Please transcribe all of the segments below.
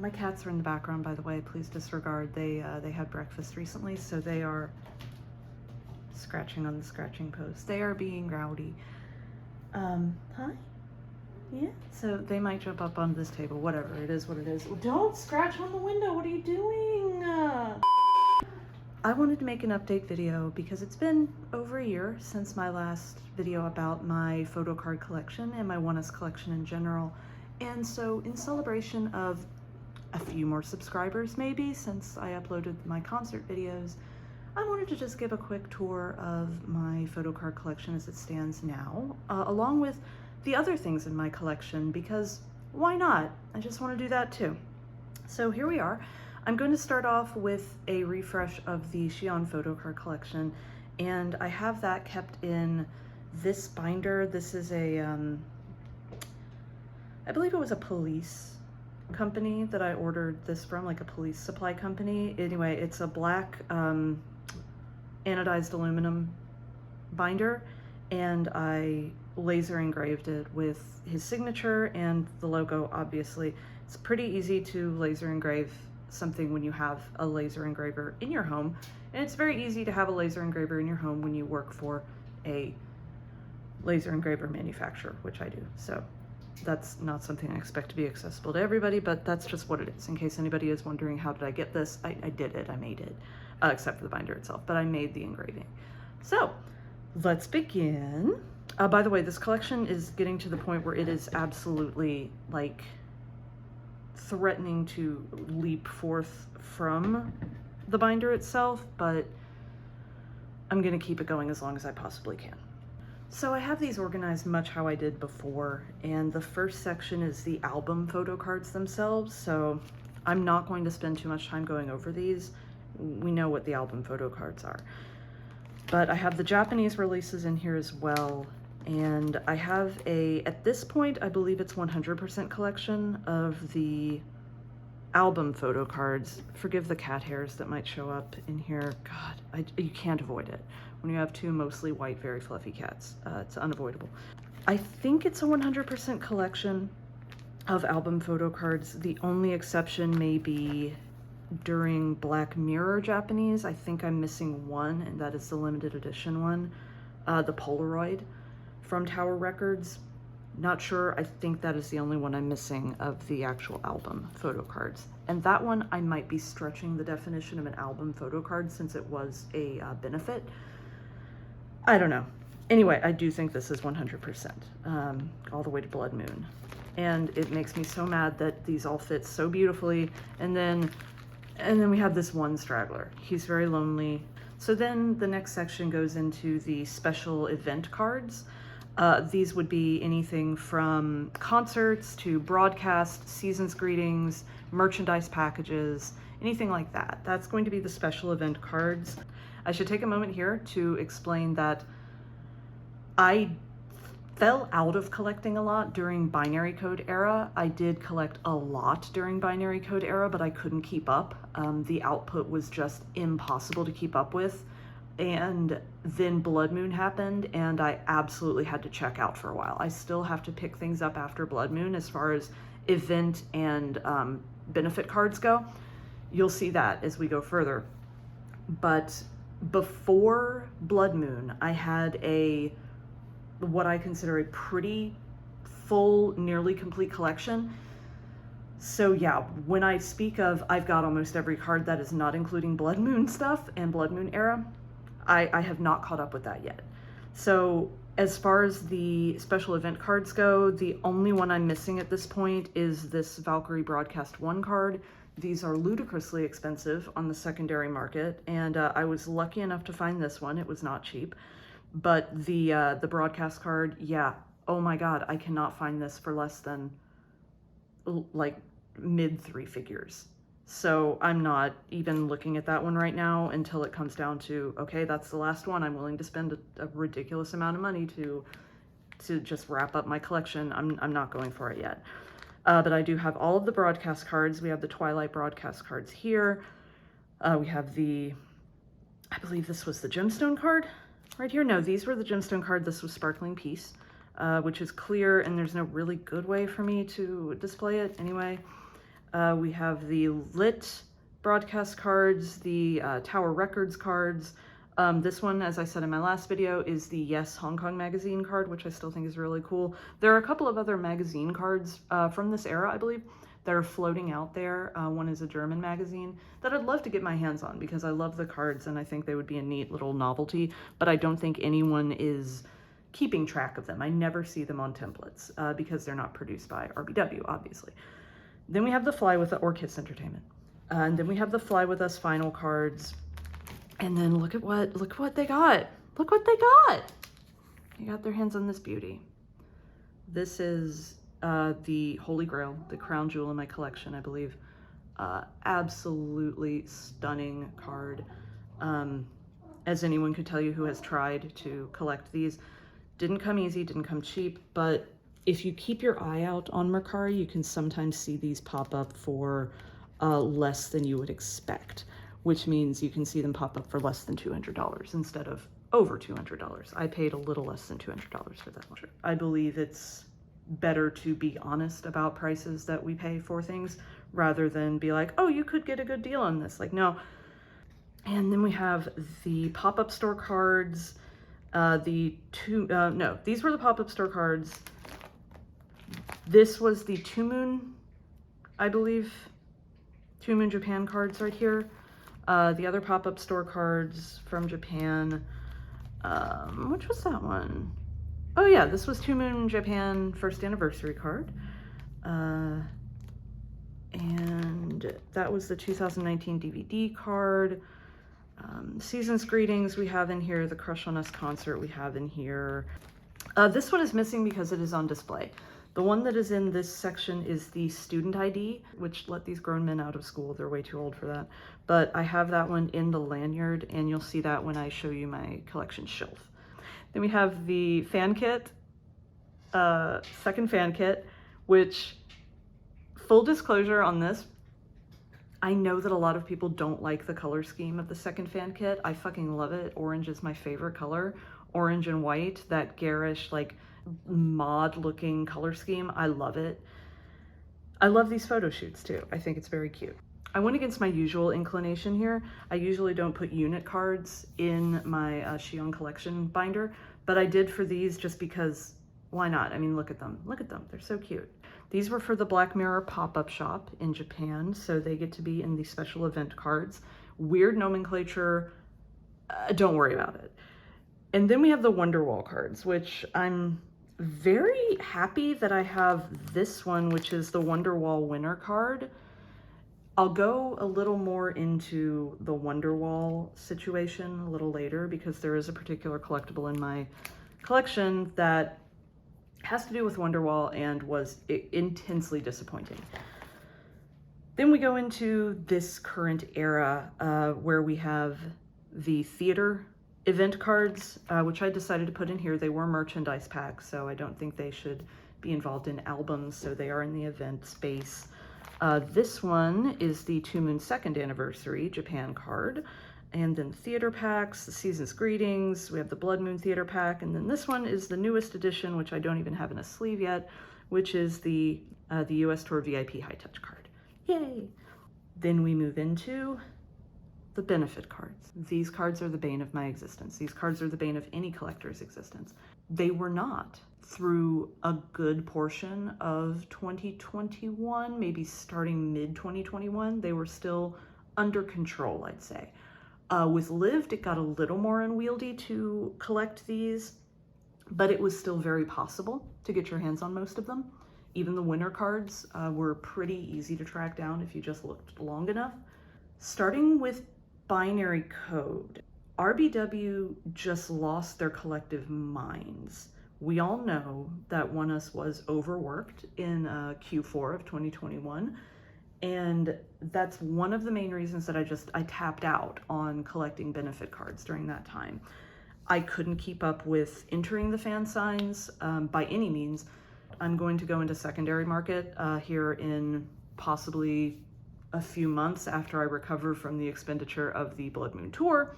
My cats are in the background, by the way. Please disregard. They had breakfast recently, so they are scratching on the scratching post. They are being rowdy. Hi? Yeah, so they might jump up on this table. Whatever, it is what it is. Don't scratch on the window. What are you doing? I wanted to make an update video because it's been over a year since my last video about my photo card collection and my Oneus collection in general. And so in celebration of a few more subscribers maybe since I uploaded my concert videos, I wanted to just give a quick tour of my photo card collection as it stands now, along with the other things in my collection, because why not? I just want to do that too. So here we are. I'm going to start off with a refresh of the Xi'an photo card collection, and I have that kept in this binder. This is a, I believe it was a police company that I ordered this from, like a police supply company. Anyway, it's a black anodized aluminum binder, and I laser engraved it with his signature and the logo, obviously. It's pretty easy to laser engrave something when you have a laser engraver in your home, and it's very easy to have a laser engraver in your home when you work for a laser engraver manufacturer, which I do. So that's not something I expect to be accessible to everybody, but that's just what it is. In case anybody is wondering, how did I get this? I did it, I made it, except for the binder itself, but I made the engraving. So let's begin. By the way, this collection is getting to the point where it is absolutely like threatening to leap forth from the binder itself, but I'm gonna keep it going as long as I possibly can. So I have these organized much how I did before, and the first section is the album photo cards themselves, so I'm not going to spend too much time going over these. We know what the album photo cards are. But I have the Japanese releases in here as well, and I have at this point, I believe it's 100% collection of the album photo cards. Forgive the cat hairs that might show up in here. God, you can't avoid it. When you have two mostly white, very fluffy cats, it's unavoidable. I think it's a 100% collection of album photo cards. The only exception may be during Black Mirror Japanese. I think I'm missing one, and that is the limited edition one, the Polaroid from Tower Records. Not sure, I think that is the only one I'm missing of the actual album photo cards. And that one, I might be stretching the definition of an album photo card since it was a benefit. I don't know. Anyway, I do think this is 100%, all the way to Blood Moon. And it makes me so mad that these all fit so beautifully. And then we have this one straggler. He's very lonely. So then the next section goes into the special event cards. These would be anything from concerts to broadcast, season's greetings, merchandise packages, anything like that. That's going to be the special event cards. I should take a moment here to explain that I fell out of collecting a lot during binary code era. I did collect a lot during binary code era, but I couldn't keep up. The output was just impossible to keep up with. And then Blood Moon happened, and I absolutely had to check out for a while. I still have to pick things up after Blood Moon as far as event and benefit cards go. You'll see that as we go further. But before Blood Moon, I had what I consider a pretty full, nearly complete collection. So yeah, when I speak of I've got almost every card, that is not including Blood Moon stuff and Blood Moon era. I have not caught up with that yet. So as far as the special event cards go, the only one I'm missing at this point is this Valkyrie Broadcast 1 card. These are ludicrously expensive on the secondary market, and I was lucky enough to find this one. It was not cheap. But the broadcast card, yeah, oh my God, I cannot find this for less than like mid 3 figures. So I'm not even looking at that one right now until it comes down to, okay, that's the last one. I'm willing to spend a ridiculous amount of money to just wrap up my collection. I'm not going for it yet. But I do have all of the broadcast cards. We have the Twilight broadcast cards here. We have I believe this was the gemstone card right here. No, these were the gemstone card. This was Sparkling Peace, which is clear, and there's no really good way for me to display it anyway. We have the Lit broadcast cards, the Tower Records cards. This one, as I said in my last video, is the Yes Hong Kong magazine card, which I still think is really cool. There are a couple of other magazine cards from this era, I believe, that are floating out there. One is a German magazine that I'd love to get my hands on because I love the cards and I think they would be a neat little novelty, but I don't think anyone is keeping track of them. I never see them on templates because they're not produced by RBW, obviously. Then we have the Fly With or Kiss Entertainment. And then we have the Fly With Us final cards. And then look what they got. Look what they got. They got their hands on this beauty. This is the Holy Grail, the crown jewel in my collection, I believe. Absolutely stunning card. As anyone could tell you who has tried to collect these. Didn't come easy, didn't come cheap, but if you keep your eye out on Mercari, you can sometimes see these pop up for less than you would expect, which means you can see them pop up for less than $200 instead of over $200. I paid a little less than $200 for that one. I believe it's better to be honest about prices that we pay for things rather than be like, oh, you could get a good deal on this. Like, no. And then we have the pop-up store cards. These were the pop-up store cards. This was the Two Moon, I believe, Two Moon Japan cards right here. The other pop-up store cards from Japan. Which was that one? Oh yeah, this was Two Moon Japan first anniversary card. And that was the 2019 DVD card. Season's Greetings we have in here. The Crush on Us concert we have in here. This one is missing because it is on display. The one that is in this section is the student ID, which let these grown men out of school. They're way too old for that. But I have that one in the lanyard, and you'll see that when I show you my collection shelf. Then we have the fan kit, second fan kit, which, full disclosure on this, I know that a lot of people don't like the color scheme of the second fan kit. I fucking love it. Orange is my favorite color. Orange and white, that garish, like, mod looking color scheme. I love it. I love these photo shoots too. I think it's very cute. I went against my usual inclination here. I usually don't put unit cards in my Shion collection binder, but I did for these just because, why not? I mean, look at them. Look at them. They're so cute. These were for the Black Mirror pop-up shop in Japan, so they get to be in the special event cards. Weird nomenclature. Don't worry about it. And then we have the Wonderwall cards, which I'm very happy that I have this one, which is the Wonderwall winner card. I'll go a little more into the Wonderwall situation a little later because there is a particular collectible in my collection that has to do with Wonderwall and was intensely disappointing. Then we go into this current era where we have the theater event cards, which I decided to put in here. They were merchandise packs, so I don't think they should be involved in albums, so they are in the event space. This one is the Two Moon second anniversary Japan card, and then theater packs, the Season's Greetings, we have the Blood Moon theater pack, and then this one is the newest edition, which I don't even have in a sleeve yet, which is the US Tour VIP High Touch card. Yay! Then we move into the benefit cards. These cards are the bane of my existence. These cards are the bane of any collector's existence. They were not through a good portion of 2021, maybe starting mid-2021. They were still under control, I'd say. With Lived, it got a little more unwieldy to collect these, but it was still very possible to get your hands on most of them. Even the winner cards were pretty easy to track down if you just looked long enough. Starting with Binary Code, RBW just lost their collective minds. We all know that Oneus was overworked in Q4 of 2021, and that's one of the main reasons that I tapped out on collecting benefit cards during that time. I couldn't keep up with entering the fan signs by any means. I'm going to go into secondary market here in possibly a few months after I recover from the expenditure of the Blood Moon tour,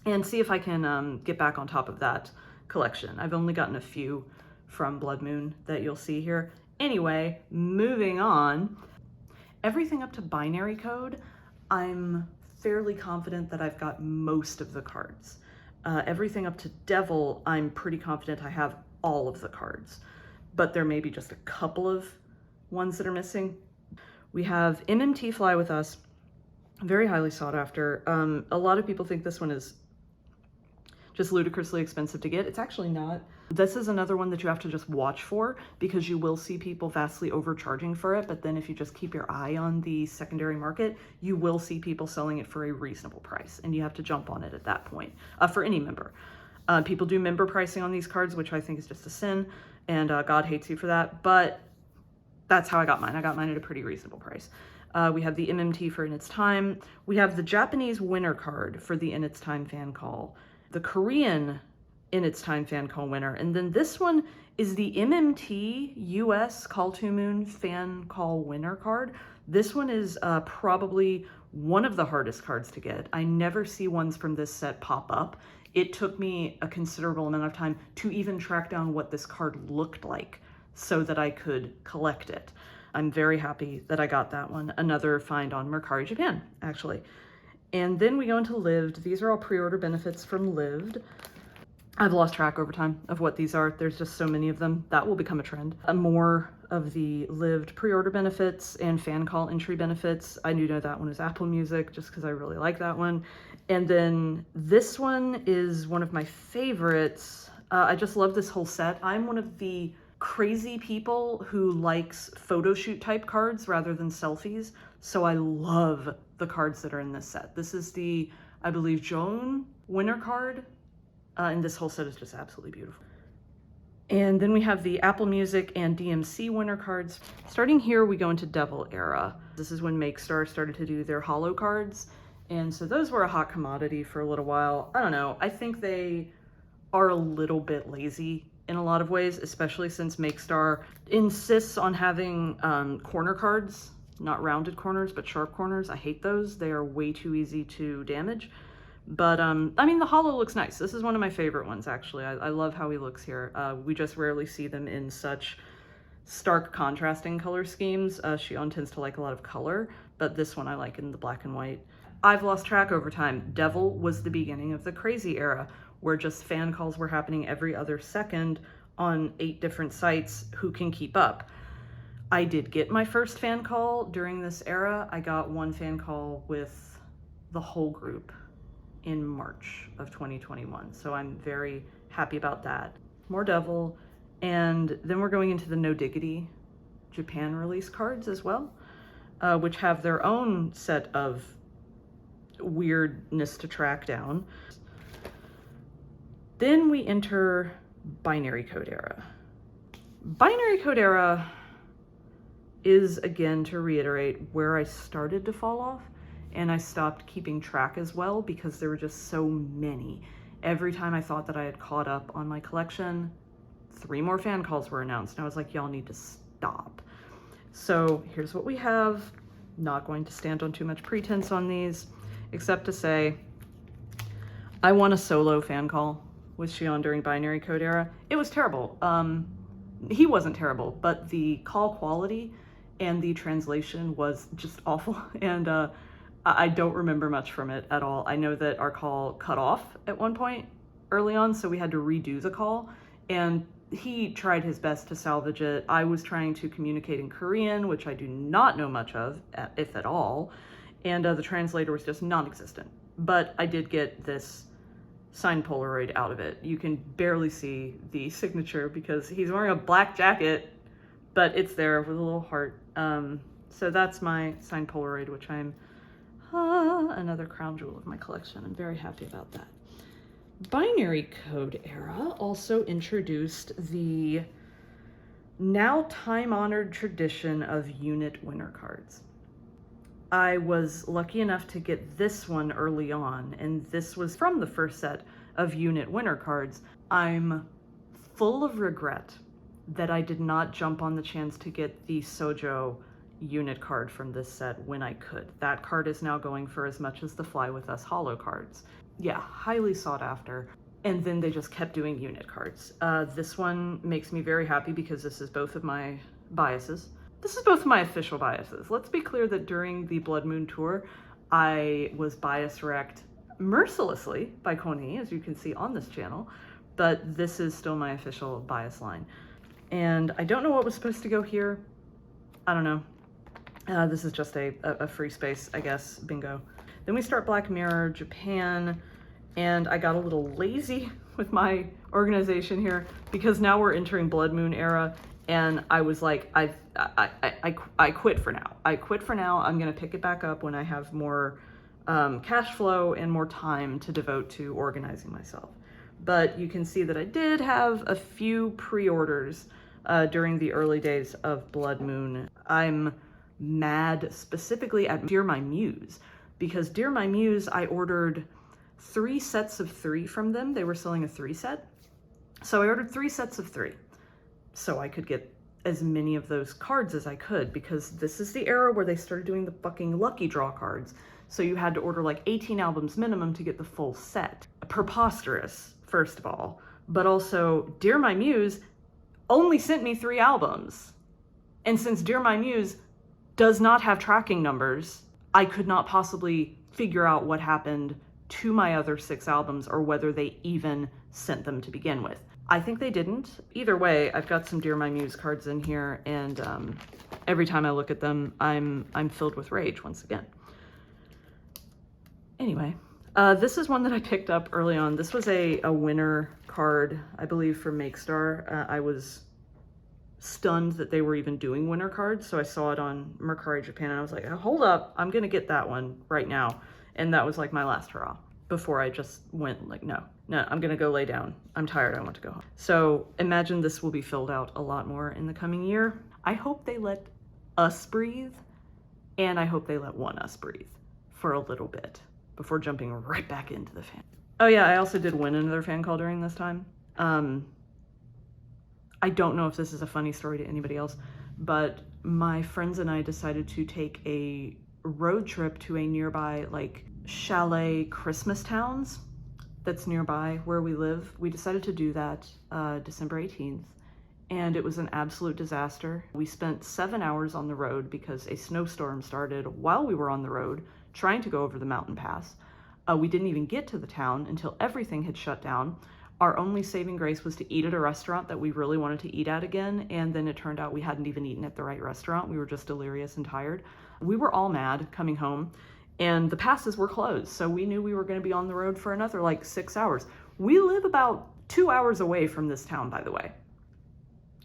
and see if I can get back on top of that collection. I've only gotten a few from Blood Moon that you'll see here. Anyway, moving on. Everything up to binary code, I'm fairly confident that I've got most of the cards. Everything up to devil, I'm pretty confident I have all of the cards, but there may be just a couple of ones that are missing. We have MMT Fly With Us, very highly sought after. A lot of people think this one is just ludicrously expensive to get. It's actually not. This is another one that you have to just watch for, because you will see people vastly overcharging for it, but then if you just keep your eye on the secondary market, you will see people selling it for a reasonable price, and you have to jump on it at that point, for any member. People do member pricing on these cards, which I think is just a sin, and God hates you for that, but that's how I got mine. I got mine at a pretty reasonable price. We have the MMT for In Its Time. We have the Japanese winner card for the In Its Time fan call, the Korean In Its Time fan call winner, and then this one is the MMT US Call to Moon fan call winner card. This one is probably one of the hardest cards to get. I never see ones from this set pop up. It took me a considerable amount of time to even track down what this card looked like so that I could collect it. I'm very happy that I got that one. Another find on Mercari Japan, actually. And then we go into Lived. These are all pre-order benefits from Lived. I've lost track over time of what these are. There's just so many of them. That will become a trend. More of the Lived pre-order benefits and fan call entry benefits. I do know that one is Apple Music, just because I really like that one. And then this one is one of my favorites. I just love this whole set. I'm one of the crazy people who likes photo shoot type cards rather than selfies. So I love the cards that are in this set. This is the, I believe, Joan winner card. And this whole set is just absolutely beautiful. And then we have the Apple Music and DMC winner cards. Starting here, we go into Devil era. This is when MakeStar started to do their holo cards. And so those were a hot commodity for a little while. I don't know. I think they are a little bit lazy in a lot of ways, especially since MakeStar insists on having corner cards, not rounded corners, but sharp corners. I hate those. They are way too easy to damage. But I mean, the holo looks nice. This is one of my favorite ones, actually. I love how he looks here. We just rarely see them in such stark contrasting color schemes. Shion tends to like a lot of color, but this one I like in the black and white. I've lost track over time. Devil was the beginning of the crazy era, where just fan calls were happening every other second on 8 different sites. Who can keep up? I did get my first fan call during this era. I got one fan call with the whole group in March of 2021. So I'm very happy about that. More Devil. And then we're going into the No Diggity Japan release cards as well, which have their own set of weirdness to track down. Then we enter Binary Code era. Binary Code era is, again, to reiterate, where I started to fall off, and I stopped keeping track as well because there were just so many. Every time I thought that I had caught up on my collection, 3 more fan calls were announced, and I was like, y'all need to stop. So here's what we have. Not going to stand on too much pretense on these, except to say, I won a solo fan call with Shion during Binary Code era. It was terrible. He wasn't terrible, but the call quality and the translation was just awful, and I don't remember much from it at all. I know that our call cut off at one point early on, so we had to redo the call, and he tried his best to salvage it. I was trying to communicate in Korean, which I do not know much of, if at all, and the translator was just non-existent. But I did get this signed Polaroid out of it. You can barely see the signature because he's wearing a black jacket, but it's there with a little heart. So that's my signed Polaroid, which I'm another crown jewel of my collection. I'm very happy about that. Binary Code era also introduced the now time-honored tradition of unit winner cards. I was lucky enough to get this one early on, and this was from the first set of unit winner cards. I'm full of regret that I did not jump on the chance to get the Sojo unit card from this set when I could. That card is now going for as much as the Fly With Us holo cards. Yeah, highly sought after. And then they just kept doing unit cards. This one makes me very happy because this is both of my biases. this is both my official biases. Let's be clear that during the Blood Moon tour, I was bias wrecked mercilessly by Coney, as you can see on this channel, but this is still my official bias line. And I don't know what was supposed to go here. I don't know. This is just a free space, I guess, bingo. Then we start Black Mirror, Japan, and I got a little lazy with my organization here because now we're entering Blood Moon era, and I was like, I quit for now. I quit for now. I'm gonna pick it back up when I have more cash flow and more time to devote to organizing myself. But you can see that I did have a few pre-orders during the early days of Blood Moon. I'm mad specifically at Dear My Muse, because Dear My Muse, I ordered 3 sets of 3 from them. They were selling a 3 set. So I ordered 3 sets of 3 so I could get as many of those cards as I could, because this is the era where they started doing the fucking lucky draw cards. So you had to order like 18 albums minimum to get the full set. Preposterous, first of all. But also, Dear My Muse only sent me 3 albums. And since Dear My Muse does not have tracking numbers, I could not possibly figure out what happened to my other 6 albums or whether they even sent them to begin with. I think they didn't. Either way, I've got some Dear My Muse cards in here, and every time I look at them, I'm filled with rage once again. Anyway, this is one that I picked up early on. This was a winner card, I believe, for MakeStar. I was stunned that they were even doing winner cards, so I saw it on Mercari Japan, and I was like, hold up, I'm gonna get that one right now. And that was like my last hurrah before I just went like, no, I'm gonna go lay down. I'm tired, I want to go home. So imagine this will be filled out a lot more in the coming year. I hope they let us breathe, and I hope they let Oneus breathe for a little bit before jumping right back into the fan. Oh yeah, I also did win another fan call during this time. I don't know if this is a funny story to anybody else, but my friends and I decided to take a road trip to a nearby like chalet Christmas towns that's nearby where we live. We decided to do that December 18th, and it was an absolute disaster. We spent 7 hours on the road because a snowstorm started while we were on the road trying to go over the mountain pass. We didn't even get to the town until everything had shut down. Our only saving grace was to eat at a restaurant that we really wanted to eat at again, and then it turned out we hadn't even eaten at the right restaurant. We were just delirious and tired. We were all mad coming home, and the passes were closed, so we knew we were going to be on the road for another like 6 hours. We live about 2 hours away from this town, by the way.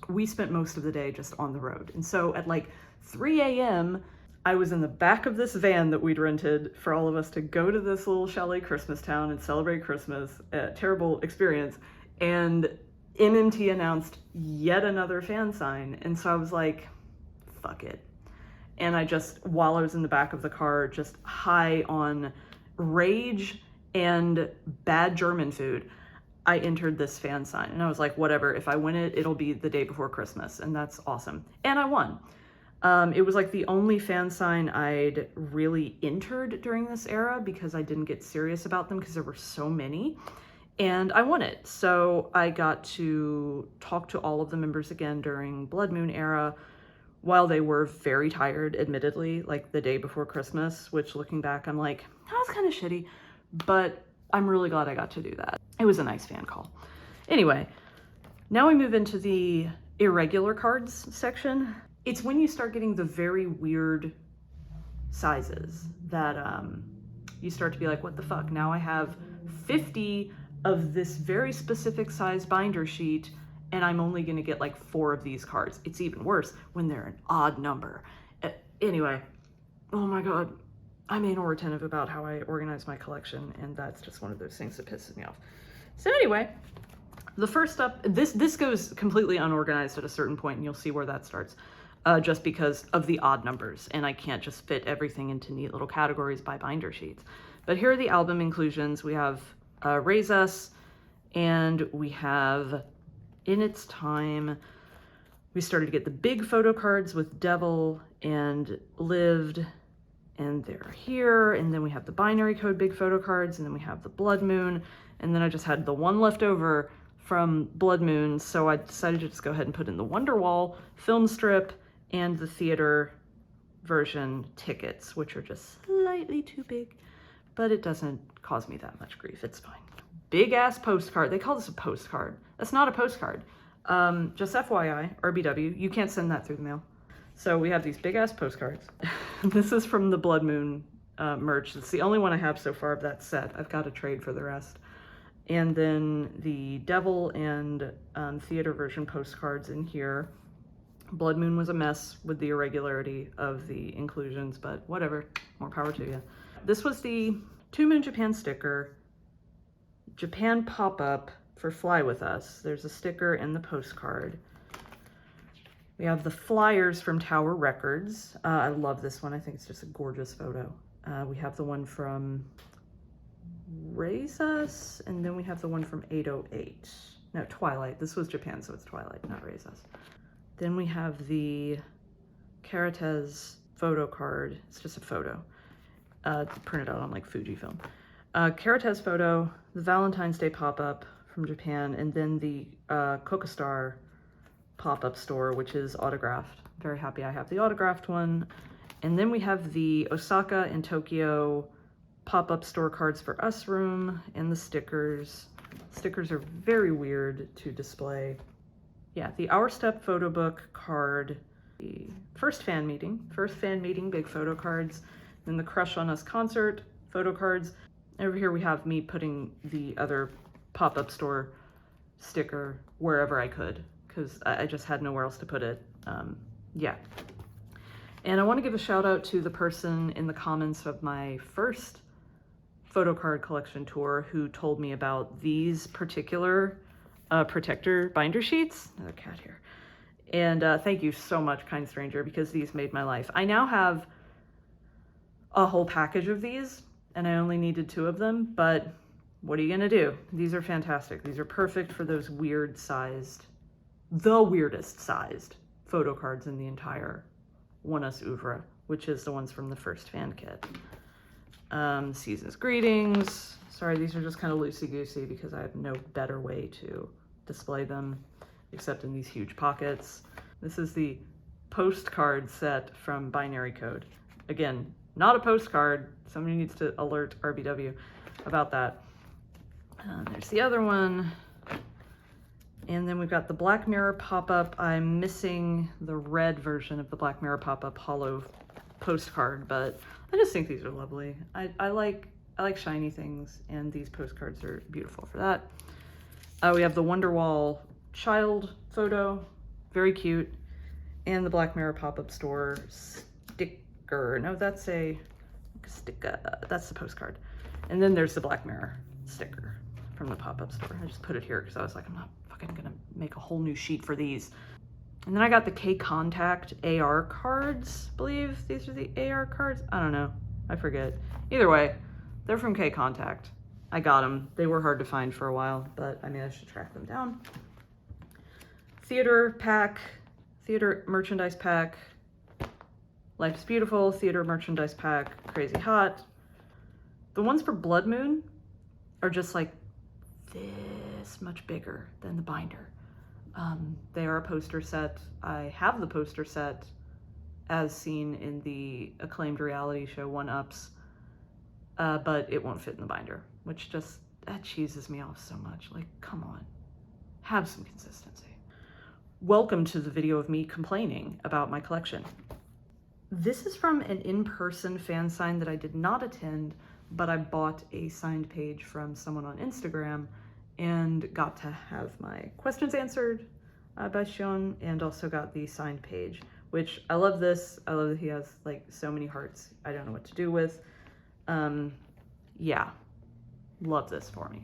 We spent most of the day just on the road, and so at like 3 a.m., I was in the back of this van that we'd rented for all of us to go to this little chalet Christmas town and celebrate Christmas. Terrible experience. And MMT announced yet another fan sign. And so I was like, fuck it. And I just, while I was in the back of the car, just high on rage and bad German food, I entered this fan sign. And I was like, whatever, if I win it, it'll be the day before Christmas. And that's awesome. And I won. It was like the only fan sign I'd really entered during this era because I didn't get serious about them because there were so many, and I won it. So I got to talk to all of the members again during Blood Moon era while they were very tired, admittedly, like the day before Christmas, which looking back, I'm like, that was kind of shitty, but I'm really glad I got to do that. It was a nice fan call. Anyway, now we move into the irregular cards section. It's when you start getting the very weird sizes that you start to be like, what the fuck? Now I have 50 of this very specific size binder sheet, and I'm only gonna get like 4 of these cards. It's even worse when they're an odd number. Anyway, oh my God. I'm anal retentive about how I organize my collection, and that's just one of those things that pisses me off. So anyway, the first up, this goes completely unorganized at a certain point, and you'll see where that starts. Just because of the odd numbers, and I can't just fit everything into neat little categories by binder sheets. But here are the album inclusions. We have Raise Us, and we have In Its Time. We started to get the big photo cards with Devil and Lived, and they're here. And then we have the binary code big photo cards, and then we have the Blood Moon, and then I just had the one left over from Blood Moon, so I decided to just go ahead and put in the Wonderwall film strip and the theater version tickets, which are just slightly too big, but it doesn't cause me that much grief. It's fine. Big ass postcard. They call this a postcard. That's not a postcard. Just FYI, RBW, you can't send that through the mail. So we have these big ass postcards. This is from the Blood Moon merch. It's the only one I have so far of that set. I've got to trade for the rest. And then the Devil and theater version postcards in here. Blood Moon was a mess with the irregularity of the inclusions, but whatever, more power to you. This was the 2 Moon Japan sticker, Japan pop-up for Fly With Us. There's a sticker and the postcard. We have the flyers from Tower Records. I love this one. I think it's just a gorgeous photo. We have the one from Raise Us, and then we have the one from 808. No, Twilight. This was Japan, so it's Twilight, not Raise Us. Then we have the Karatez photo card. It's just a photo. It's printed out on like Fujifilm. Karatez photo, the Valentine's Day pop-up from Japan, and then the Kokostar pop-up store, which is autographed. Very happy I have the autographed one. And then we have the Osaka and Tokyo pop-up store cards for us room, and the stickers. Stickers are very weird to display. Yeah, the Our Step photo book card, the first fan meeting, big photo cards, then the Crush on Us concert photo cards. Over here we have me putting the other pop-up store sticker wherever I could, because I just had nowhere else to put it. Yeah. And I want to give a shout out to the person in the comments of my first photo card collection tour who told me about these particular protector binder sheets. Another cat here. And thank you so much, kind stranger, because these made my life. I now have a whole package of these, and I only needed 2 of them, but what are you gonna do? These are fantastic. These are perfect for those weird sized, the weirdest sized photo cards in the entire Oneus oeuvre, which is the ones from the first fan kit. Season's greetings. Sorry, these are just kind of loosey-goosey because I have no better way to display them except in these huge pockets. This is the postcard set from Binary Code. Again, not a postcard. Somebody needs to alert RBW about that. There's the other one. And then we've got the Black Mirror pop-up. I'm missing the red version of the Black Mirror pop-up hollow postcard, but I just think these are lovely. I like shiny things, and these postcards are beautiful for that. We have the Wonderwall child photo, very cute, and the Black Mirror pop-up store sticker. No, that's a sticker. That's the postcard. And then there's the Black Mirror sticker from the pop-up store. I just put it here because I was like, I'm not fucking gonna make a whole new sheet for these. And then I got the K-Contact AR cards, I believe these are the AR cards. I don't know, I forget. Either way, they're from K-Contact. I got them. They were hard to find for a while, but I managed to track them down. Theater pack, theater merchandise pack, Life is Beautiful, theater merchandise pack, Crazy Hot. The ones for Blood Moon are just like this much bigger than the binder. They are a poster set. I have the poster set as seen in the acclaimed reality show One Ups, but it won't fit in the binder, which just, that cheeses me off so much. Like, come on, have some consistency. Welcome to the video of me complaining about my collection. This is from an in-person fan sign that I did not attend, but I bought a signed page from someone on Instagram and got to have my questions answered by Sean, and also got the signed page, which I love this. I love that he has like so many hearts I don't know what to do with. Yeah, love this for me.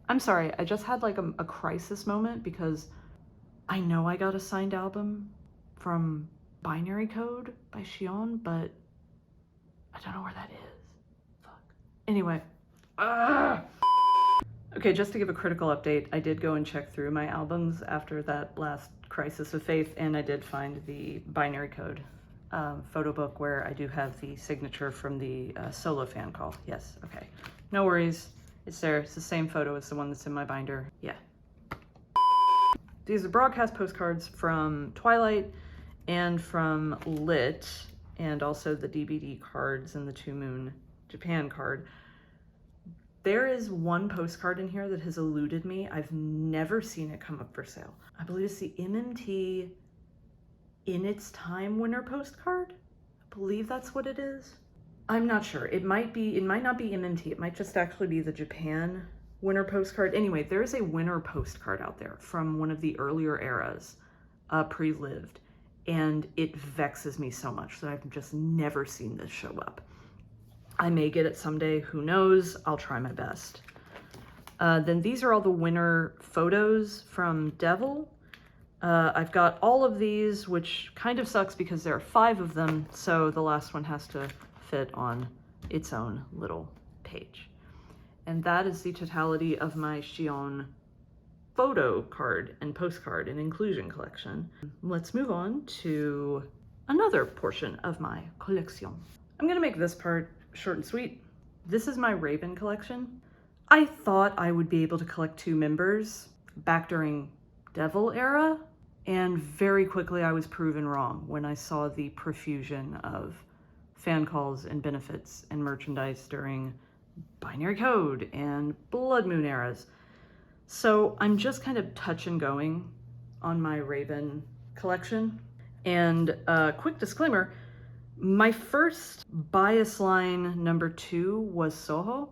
I'm sorry, I just had like a crisis moment because I know I got a signed album from Binary Code by Shion, but I don't know where that is. Fuck. Anyway. Okay, just to give a critical update, I did go and check through my albums after that last crisis of faith, and I did find the Binary Code photo book where I do have the signature from the solo fan call. Yes, okay. No worries. It's there. It's the same photo as the one that's in my binder. Yeah. These are broadcast postcards from Twilight, and from Lit, and also the DBD cards and the 2 Moon Japan card. There is one postcard in here that has eluded me. I've never seen it come up for sale. I believe it's the MMT In Its Time winner postcard. I believe that's what it is. I'm not sure. It might not be MMT. It might just actually be the Japan winner postcard. Anyway, there's a winner postcard out there from one of the earlier eras, pre-lived, and it vexes me so much that I've just never seen this show up. I may get it someday, who knows? I'll try my best. Then these are all the winner photos from Devil. I've got all of these, which kind of sucks because there are 5 of them, so the last one has to fit on its own little page. And that is the totality of my Shion photo card and postcard and inclusion collection. Let's move on to another portion of my collection. I'm gonna make this part short and sweet. This is my Raven collection. I thought I would be able to collect 2 members back during Devil era, and very quickly I was proven wrong when I saw the profusion of fan calls and benefits and merchandise during Binary Code and Blood Moon eras. So I'm just kind of touch and going on my Raven collection. And quick disclaimer, my first bias line number 2 was Soho.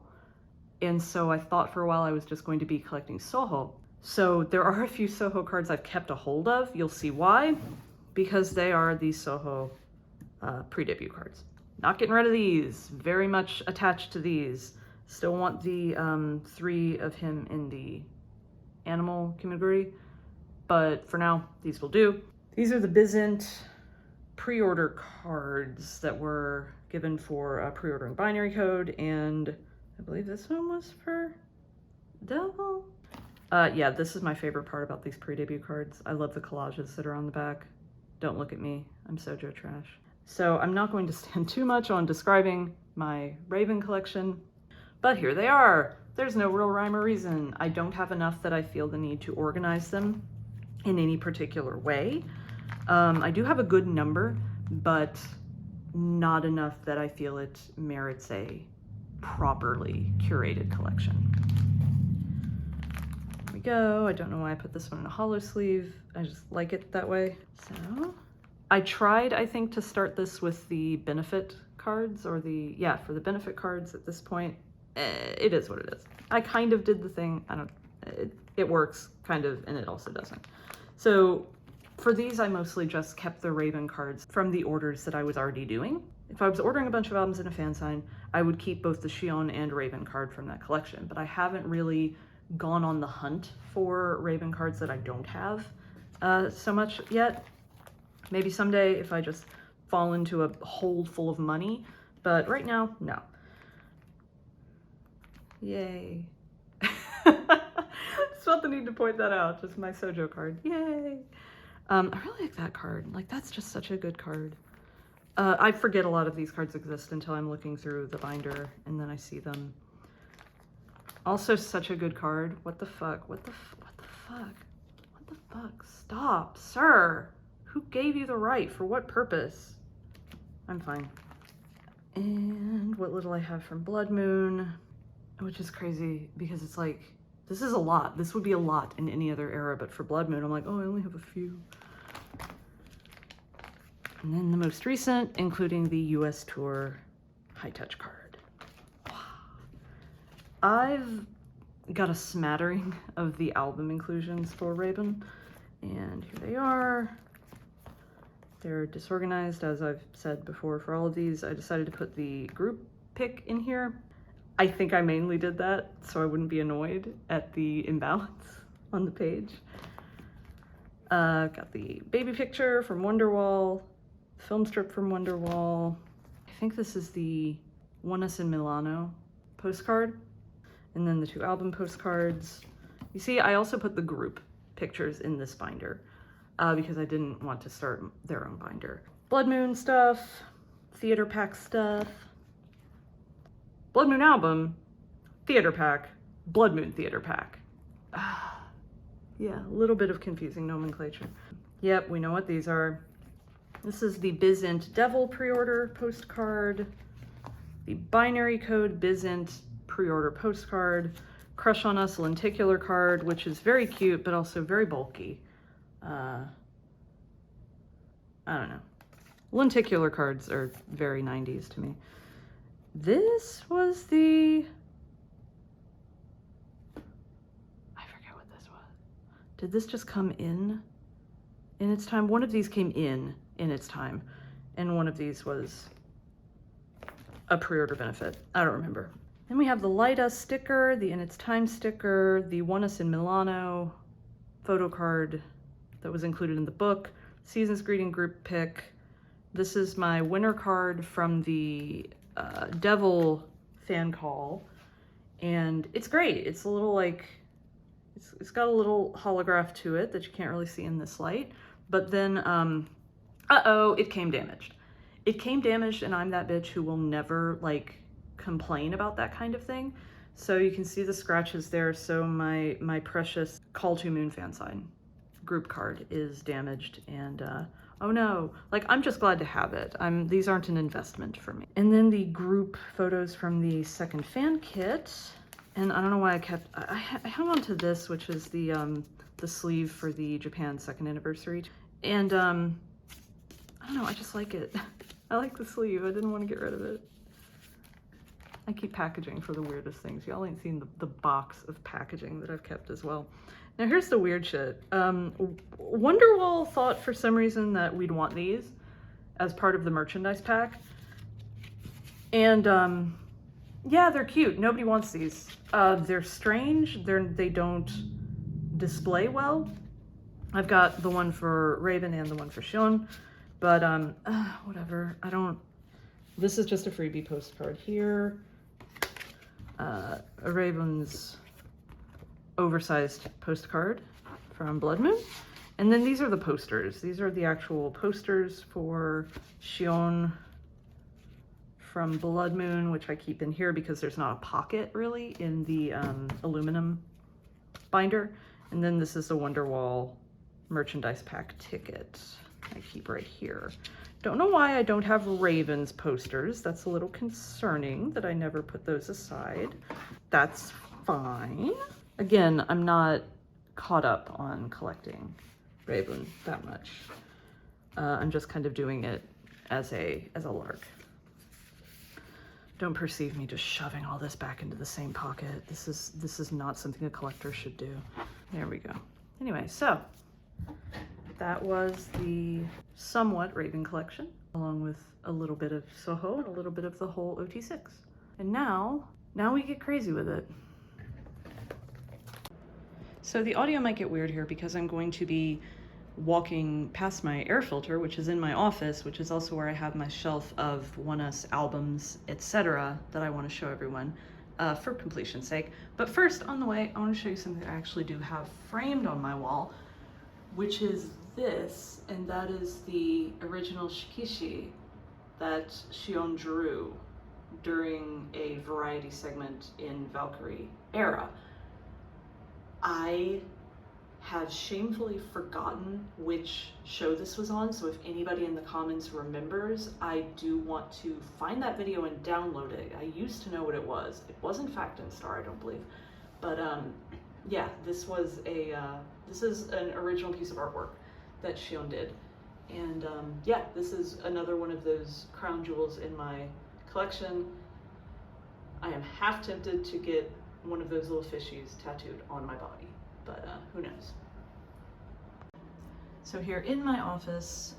And so I thought for a while I was just going to be collecting Soho. So there are a few Soho cards I've kept a hold of. You'll see why, because they are the Soho pre-debut cards. Not getting rid of these, very much attached to these. Still want the 3 of him in the animal category, but for now, these will do. These are the Bizant pre-order cards that were given for pre-ordering Binary Code, and I believe this one was for Devil? Yeah, this is my favorite part about these pre-debut cards. I love the collages that are on the back. Don't look at me, I'm Sojo trash. So I'm not going to stand too much on describing my Raven collection, but here they are. There's no real rhyme or reason. I don't have enough that I feel the need to organize them in any particular way. I do have a good number, but not enough that I feel it merits a properly curated collection. There we go. I don't know why I put this one in a hollow sleeve. I just like it that way. So I tried, I think, to start this with the benefit cards, or the, yeah, for the benefit cards at this point. It is what it is. I kind of did the thing. It works kind of, and it also doesn't. So for these, I mostly just kept the Raven cards from the orders that I was already doing. If I was ordering a bunch of albums in a fan sign, I would keep both the Shion and Raven card from that collection, but I haven't really gone on the hunt for Raven cards that I don't have so much yet. Maybe someday if I just fall into a hole full of money, but right now, no. Yay. Just felt the need to point that out, just my Sojo card, yay. I really like that card, like that's just such a good card. I forget a lot of these cards exist until I'm looking through the binder and then I see them. Also such a good card. What the fuck, what the fuck, stop, sir. Who gave you the right, for what purpose? I'm fine. And what little I have from Blood Moon, which is crazy because it's like, this is a lot. This would be a lot in any other era, but for Blood Moon, I'm like, oh, I only have a few. And then the most recent, including the US Tour High Touch card. Wow. I've got a smattering of the album inclusions for Raven, and here they are. They're disorganized, as I've said before. For all of these, I decided to put the group pick in here. I think I mainly did that so I wouldn't be annoyed at the imbalance on the page. Got the baby picture from Wonderwall, film strip from Wonderwall. I think this is the Oneus in Milano postcard, and then the 2 album postcards. You see, I also put the group pictures in this binder because I didn't want to start their own binder. Blood Moon stuff, theater pack stuff, Blood Moon album, theater pack, Blood Moon theater pack. Yeah, a little bit of confusing nomenclature. Yep, we know what these are. This is the Bizint Devil pre-order postcard, the binary code Bizint pre-order postcard, Crush on Us lenticular card, which is very cute, but also very bulky. I don't know. Lenticular cards are very 90s to me. This was the... I forget what this was. Did this just come in its time? One of these came in its time, and one of these was a pre-order benefit. I don't remember. Then we have the Light Us sticker, the In Its Time sticker, the Oneus in Milano photo card that was included in the book, Season's Greeting group pick. This is my winner card from the Devil fan call, and it's great. It's a little like, it's got a little holograph to it that you can't really see in this light, but then, uh-oh, it came damaged. It came damaged, and I'm that bitch who will never, like, complain about that kind of thing. So you can see the scratches there. So my precious Call to Moon fan sign group card is damaged, and oh no, like, I'm just glad to have it. These aren't an investment for me. And then the group photos from the second fan kit, and I don't know why I hung on to this, which is the sleeve for the Japan 2nd anniversary, and I don't know, I just like it. I like the sleeve. I didn't want to get rid of it. I keep packaging for the weirdest things. Y'all ain't seen the box of packaging that I've kept as well. Now here's the weird shit. Wonderwall thought for some reason that we'd want these as part of the merchandise pack. And yeah, they're cute. Nobody wants these. They're strange. They don't display well. I've got the one for Raven and the one for Shion, but whatever. This is just a freebie postcard here. A Raven's oversized postcard from Blood Moon. And then these are the posters. These are the actual posters for Shion from Blood Moon, which I keep in here because there's not a pocket really in the aluminum binder. And then this is the Wonderwall merchandise pack ticket I keep right here. Don't know why I don't have Raven's posters. That's a little concerning that I never put those aside. That's fine. Again, I'm not caught up on collecting Raven that much. I'm just kind of doing it as a lark. Don't perceive me just shoving all this back into the same pocket. This is not something a collector should do. There we go. Anyway, so that was the somewhat Raven collection, along with a little bit of Soho and a little bit of the whole OT6. And now we get crazy with it. So the audio might get weird here because I'm going to be walking past my air filter, which is in my office, which is also where I have my shelf of Oneus albums, etc., that I want to show everyone for completion's sake. But first, on the way, I want to show you something I actually do have framed on my wall, which is this, and that is the original shikishi that Shion drew during a variety segment in Valkyrie era. I have shamefully forgotten which show this was on, so if anybody in the comments remembers, I do want to find that video and download it. I used to know what it was. It wasn't Fact and Star, I don't believe. But yeah, this was this is an original piece of artwork that Shion did. And yeah, this is another one of those crown jewels in my collection. I am half tempted to get one of those little fishies tattooed on my body, but who knows. So here in my office,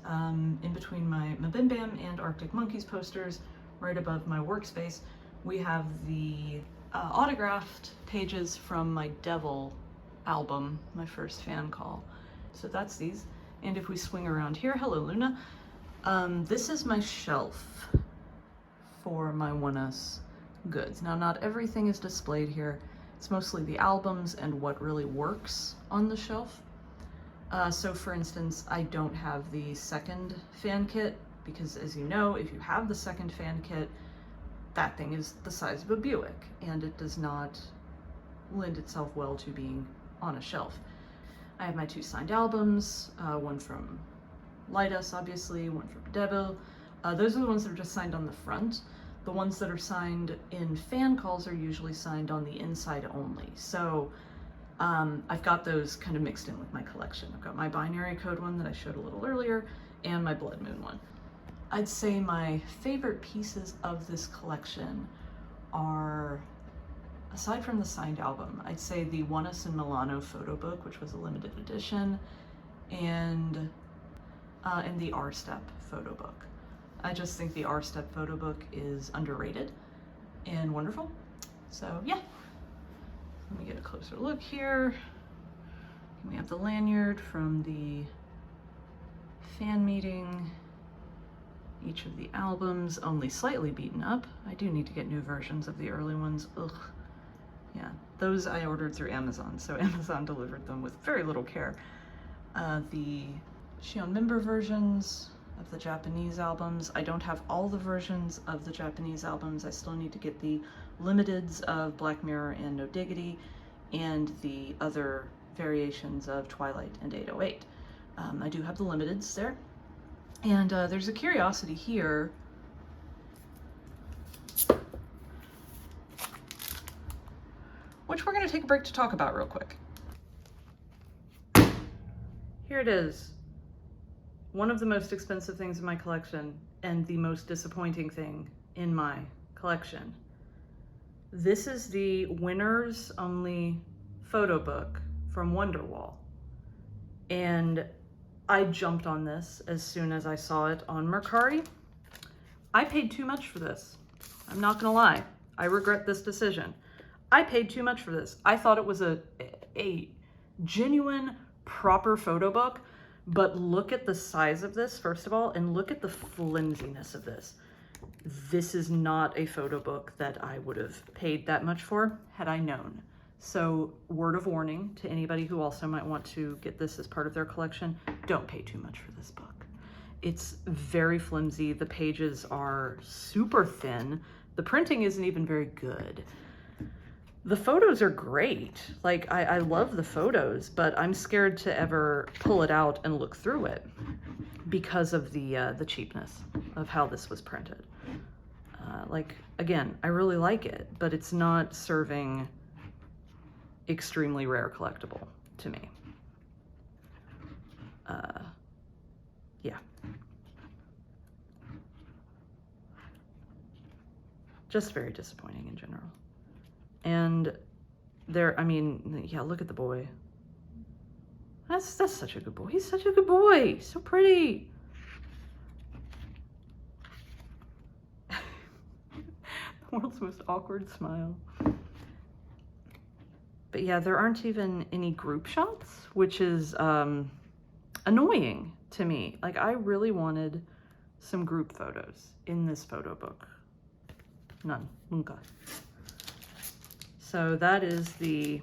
in between my Bim Bam and Arctic Monkeys posters, right above my workspace, we have the autographed pages from my Devil album, my first fan call. So that's these. And if we swing around here, hello Luna, this is my shelf for my Oneus Goods. Now, not everything is displayed here. It's mostly the albums and what really works on the shelf. So for instance, I don't have the second fan kit because, as you know, if you have the second fan kit, that thing is the size of a Buick and it does not lend itself well to being on a shelf. I have my two signed albums, one from Lightus, obviously, one for Devil. Those are the ones that are just signed on the front. The ones that are signed in fan calls are usually signed on the inside only. So I've got those kind of mixed in with my collection. I've got my binary code one that I showed a little earlier and my Blood Moon one. I'd say my favorite pieces of this collection are, aside from the signed album, I'd say the Oneus and Milano photo book, which was a limited edition, and the R-Step photo book. I just think the R-Step photo book is underrated and wonderful. So yeah, let me get a closer look here. We have the lanyard from the fan meeting. Each of the albums, only slightly beaten up. I do need to get new versions of the early ones. Ugh. Yeah, those I ordered through Amazon, so Amazon delivered them with very little care. The Shion member versions of the Japanese albums. I don't have all the versions of the Japanese albums. I still need to get the limiteds of Black Mirror and No Diggity, and the other variations of Twilight and 808. I do have the limiteds there. And there's a curiosity here. Which we're gonna take a break to talk about real quick. Here it is. One of the most expensive things in my collection and the most disappointing thing in my collection. This is the winners only photo book from Wonderwall. And I jumped on this as soon as I saw it on Mercari. I paid too much for this. I'm not gonna lie. I regret this decision. I paid too much for this. I thought it was a genuine, proper photo book, but look at the size of this, first of all, and look at the flimsiness of this. This is not a photo book that I would have paid that much for had I known. So word of warning to anybody who also might want to get this as part of their collection, don't pay too much for this book. It's very flimsy. The pages are super thin. The printing isn't even very good. The photos are great. Like, I love the photos, but I'm scared to ever pull it out and look through it because of the cheapness of how this was printed. Like, again, I really like it, but it's not serving extremely rare collectible to me. Yeah. Just very disappointing in general. And there, I mean, yeah, look at the boy. That's such a good boy. He's such a good boy. So pretty. The world's most awkward smile. But yeah, there aren't even any group shots, which is annoying to me. Like, I really wanted some group photos in this photo book. None. Nunca. So that is the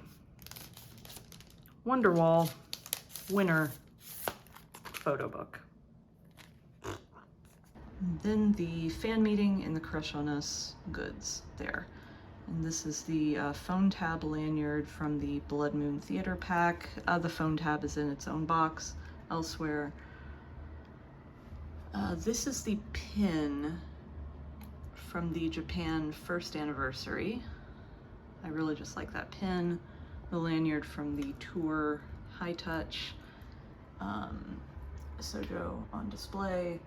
Wonderwall winner photo book. And then the fan meeting in the Crush on Us goods there. And this is the phone tab lanyard from the Blood Moon Theater pack. The phone tab is in its own box elsewhere. This is the pin from the Japan 1st anniversary. I really just like that pin. The lanyard from the tour High Touch, Sojo on display,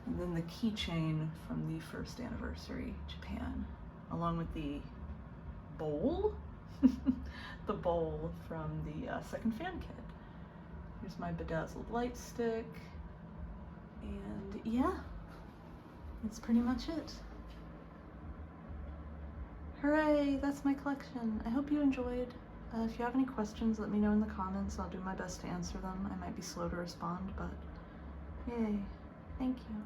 and then the keychain from the 1st anniversary Japan, along with the bowl, the bowl from the 2nd fan kit. Here's my bedazzled light stick, and yeah, that's pretty much it. Hooray, that's my collection. I hope you enjoyed. If you have any questions, let me know in the comments. I'll do my best to answer them. I might be slow to respond, but yay. Thank you.